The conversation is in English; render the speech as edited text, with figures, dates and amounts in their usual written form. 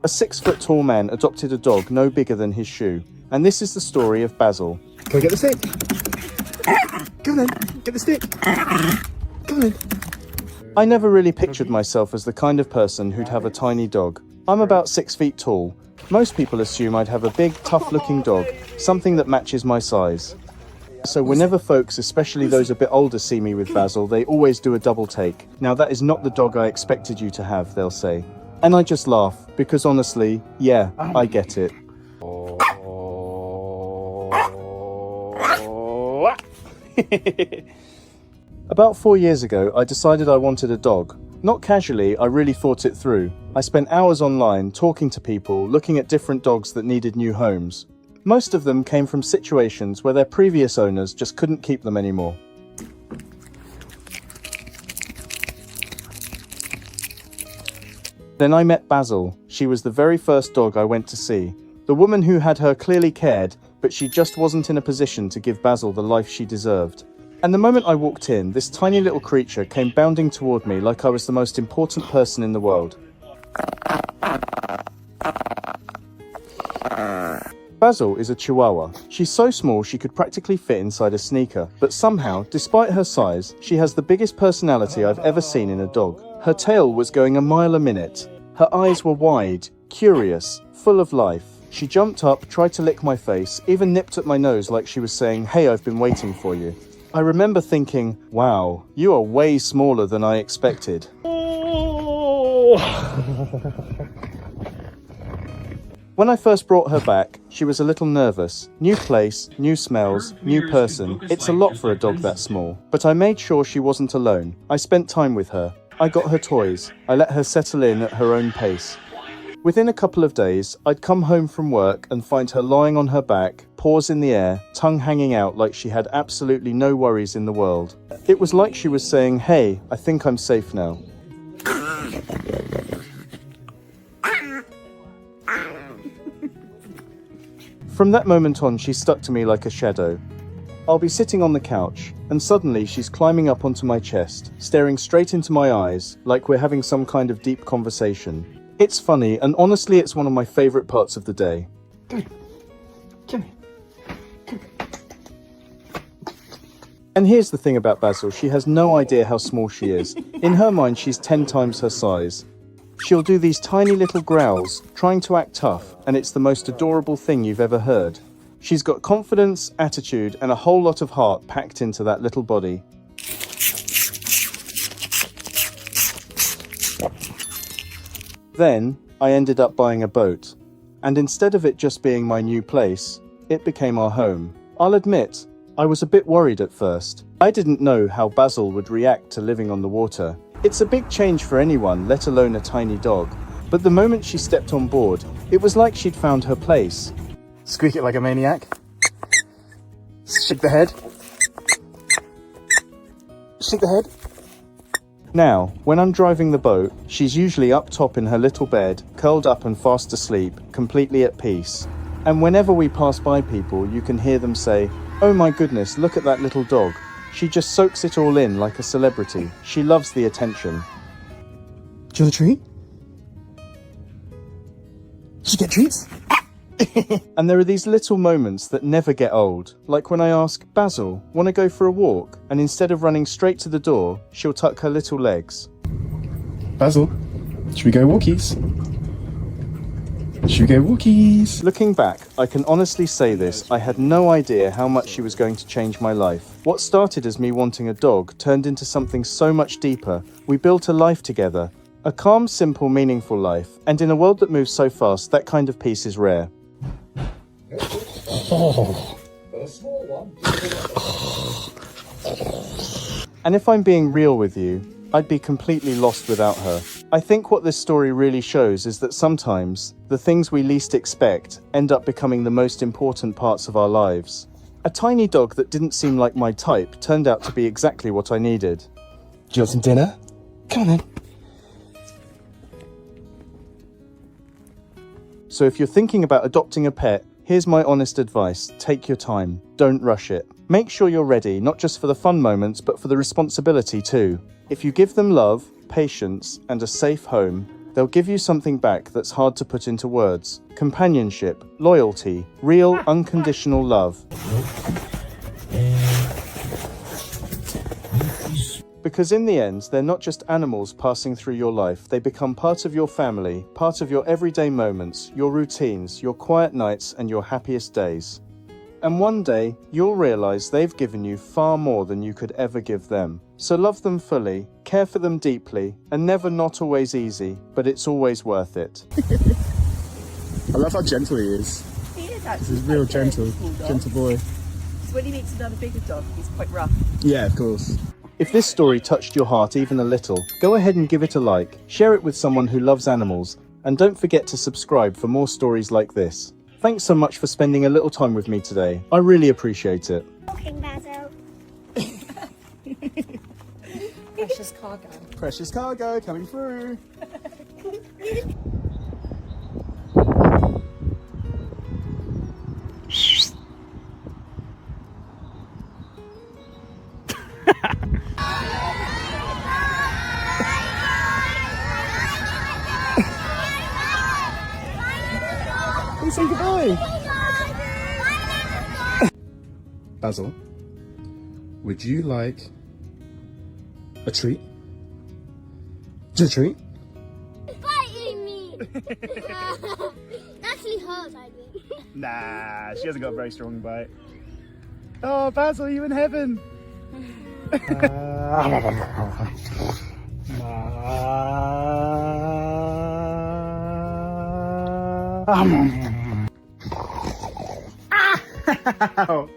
A 6-foot-tall man adopted a dog no bigger than his shoe. And this is the story of Basil. Can I get the stick? Come on then, get the stick. Come on then. I never really pictured myself as the kind of person who'd have a tiny dog. I'm about 6 feet tall. Most people assume I'd have a big, tough-looking dog, something that matches my size. So whenever folks, especially those a bit older, see me with Basil, they always do a double take. Now that is not the dog I expected you to have, they'll say. And I just laugh, because honestly, yeah, I get it. About 4 years ago, I decided I wanted a dog. Not casually, I really thought it through. I spent hours online talking to people, looking at different dogs that needed new homes. Most of them came from situations where their previous owners just couldn't keep them anymore. Then I met Basil. She was the very first dog I went to see. The woman who had her clearly cared, but she just wasn't in a position to give Basil the life she deserved. And the moment I walked in, this tiny little creature came bounding toward me like I was the most important person in the world. Basil is a Chihuahua. She's so small she could practically fit inside a sneaker, but somehow, despite her size, she has the biggest personality I've ever seen in a dog. Her tail was going a mile a minute. Her eyes were wide, curious, full of life. She jumped up, tried to lick my face, even nipped at my nose like she was saying, "Hey, I've been waiting for you." I remember thinking, wow, you are way smaller than I expected. When I first brought her back, she was a little nervous. New place, new smells, new person. It's a lot for a dog that small. But I made sure she wasn't alone. I spent time with her. I got her toys. I let her settle in at her own pace. Within a couple of days, I'd come home from work and find her lying on her back, paws in the air, tongue hanging out like she had absolutely no worries in the world. It was like she was saying, "Hey, I think I'm safe now." From that moment on, she stuck to me like a shadow. I'll be sitting on the couch, and suddenly she's climbing up onto my chest, staring straight into my eyes, like we're having some kind of deep conversation. It's funny, and honestly, it's one of my favorite parts of the day. Come here. And here's the thing about Basil, she has no idea how small she is. In her mind, she's 10 times her size. She'll do these tiny little growls, trying to act tough, and it's the most adorable thing you've ever heard. She's got confidence, attitude, and a whole lot of heart packed into that little body. Then, I ended up buying a boat. And instead of it just being my new place, it became our home. I'll admit, I was a bit worried at first. I didn't know how Basil would react to living on the water. It's a big change for anyone, let alone a tiny dog. But the moment she stepped on board, it was like she'd found her place. Squeak it like a maniac. Shake the head. Shake the head. Now, when I'm driving the boat, she's usually up top in her little bed, curled up and fast asleep, completely at peace. And whenever we pass by people, you can hear them say, "Oh my goodness, look at that little dog." She just soaks it all in like a celebrity. She loves the attention. Do you want a treat? Did you get treats? And there are these little moments that never get old. Like when I ask, "Basil, want to go for a walk?" And instead of running straight to the door, she'll tuck her little legs. Basil, should we go walkies? Should we go walkies? Looking back, I can honestly say this, I had no idea how much she was going to change my life. What started as me wanting a dog turned into something so much deeper. We built a life together. A calm, simple, meaningful life. And in a world that moves so fast, that kind of peace is rare. Oh. And if I'm being real with you, I'd be completely lost without her. I think what this story really shows is that sometimes the things we least expect end up becoming the most important parts of our lives. A tiny dog that didn't seem like my type turned out to be exactly what I needed. Do you want some dinner? Come on then. So if you're thinking about adopting a pet, here's my honest advice. Take your time. Don't rush it. Make sure you're ready, not just for the fun moments, but for the responsibility too. If you give them love, patience, and a safe home, They'll give you something back that's hard to put into words. Companionship, loyalty, real, unconditional love. Because in the end, they're not just animals passing through your life, they become part of your family, part of your everyday moments, your routines, your quiet nights, and your happiest days. And one day, you'll realize they've given you far more than you could ever give them. So love them fully, care for them deeply, and never not always easy, but it's always worth it. I love how gentle he is. He is actually. He's real quite good, gentle, small dog. gentle boy. So when he meets another bigger dog, he's quite rough. Yeah, of course. If this story touched your heart even a little, go ahead and give it a like, share it with someone who loves animals, and don't forget to subscribe for more stories like this. Thanks so much for spending a little time with me today. I really appreciate it. Walking, Basil. Precious cargo. Precious cargo coming through. Please say goodbye. Basil, would you like a treat? Just a treat? Biting me. Actually hurt, I think. Nah, she hasn't got a very strong bite. Oh, Basil, are you in heaven? Ow.